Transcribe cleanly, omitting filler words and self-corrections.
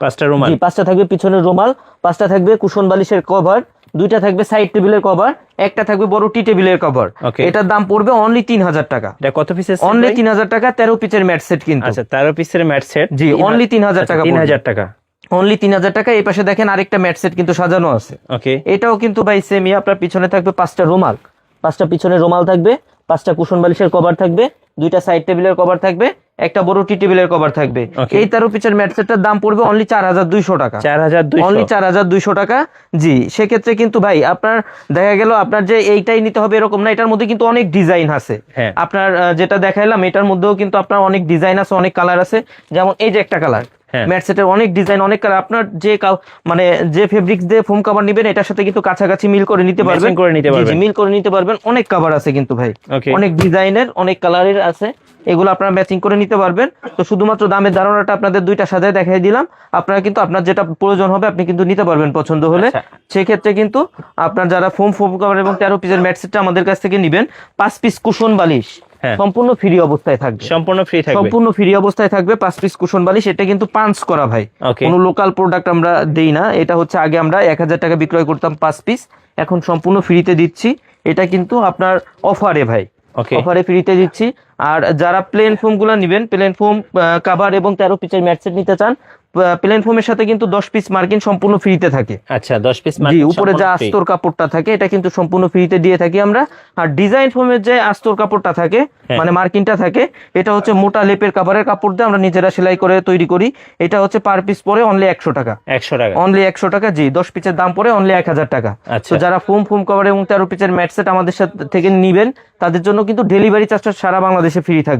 5টা রুমাল। জি 5টা থাকবে পিছনের রুমাল, 5টা থাকবে কুশন বালিশের কভার, 2টা থাকবে সাইড টেবিলের কভার, একটা থাকবে বড় টি টেবিলের কভার। এটার দাম পড়বে অনলি 3000 টাকা। এটা কত পিসের? অনলি 3000 টাকা, 13 পিসের ম্যাট সেট কিন্তু। আচ্ছা 13 পিসের ম্যাট সেট। জি অনলি 3000 টাকা। 3000 টাকা অনলি 3000 টাকা। এই পাশে দেখেন আরেকটা ম্যাট সেট কিন্তু সাজানো আছে। ওকে, এটাও কিন্তু ভাই সেমই। আপনার পিছনে থাকবে 5টা রুমাল, 5টা পিছনে রুমাল থাকবে, 5টা কুশন বালিশের কভার থাকবে, 2টা সাইড টেবিলের কভার থাকবে, একটা বড় টি টেবিলের কভার থাকবে। এই 13 পিসের ম্যাট সেটটার দাম পড়বে অনলি 4200 টাকা। 4200, অনলি 4200 টাকা। জি সেক্ষেত্রে কিন্তু ভাই আপনার দেখা গেল আপনার যে এইটাই নিতে হবে এরকম না, এটার মধ্যে কিন্তু অনেক ডিজাইন আছে। আপনার যেটা দেখাইলাম এটার মধ্যেও কিন্তু আপনার অনেক ডিজাইন আছে, অনেক কালার আছে। যেমন এই যে একটা কালার, ম্যাট সেটের অনেক ডিজাইন, অনেক কালার। আপনার যে মানে যে ফেব্রিক্স দিয়ে ফোম কভার নেবেন এটার সাথে কিন্তু কাছাকাছি মিল করে নিতে পারবেন, মিল করে নিতে পারবেন। অনেক কভার আছে কিন্তু ভাই, অনেক ডিজাইনের, অনেক কালারের আছে। এগুলো আপনারা ম্যাচিং করে নিতে পারবেন। তো শুধুমাত্র দামের ধারণাটা আপনাদের দুইটা সাজায় দেখাই দিলাম। আপনারা কিন্তু আপনার যেটা প্রয়োজন হবে আপনি কিন্তু নিতে পারবেন পছন্দ হলে। সেক্ষেত্রে কিন্তু আপনার যারা ফোম কভার এবং 13 পিসের ম্যাট সেটটা আমাদের কাছ থেকে নিবেন, 5 পিস কুশন বালিশ সম্পূর্ণ ফ্রি অবস্থায় থাকবে। সম্পূর্ণ ফ্রি অবস্থায় থাকবে 5 পিস কুশন বালিশ। এটা কিন্তু পাঞ্চ করা ভাই, কোনো লোকাল প্রোডাক্ট আমরা দেই না। এটা হচ্ছে আগে আমরা 1000 টাকা বিক্রয় করতাম 5 পিস, এখন সম্পূর্ণ ফ্রিতে দিচ্ছি। এটা কিন্তু আপনার অফারে ভাই, অফারে ফ্রিতে দিচ্ছি। আর যারা প্লেন ফোম গুলো নিবেন, প্লেন ফোম কভার এবং 13 পিসের ম্যাট সেট নিতে চান, প্লেন ফোমের সাথে কিন্তু 10 পিস মার্কিন সম্পূর্ণ ফ্রিতে থাকে। আচ্ছা 10 পিস মার্কিন, জি উপরে যে আস্তর কাপড়টা থাকে এটা কিন্তু সম্পূর্ণ ফ্রিতে দিয়ে থাকি আমরা। আর ডিজাইন ফোমের যে আস্তর কাপড়টা থাকে মানে মার্কিনটা থাকে, এটা হচ্ছে মোটা লেপের কাভারের কাপড় দিয়ে আমরা নিজেরা সেলাই করে তৈরি করি। এটা হচ্ছে পার পিস পরে অনলি 100 টাকা। 100 টাকা, অনলি 100 টাকা। জি 10 পিসের দাম পড়ে অনলি 1000 টাকা। তো যারা ফোম কভার এবং 13 পিসের ম্যাট সেট আমাদের সাথে থেকে নিবেন তাদের জন্য কিন্তু ডেলিভারি চার্জটা সারা বাংলাদেশে ফ্রি থাকবে।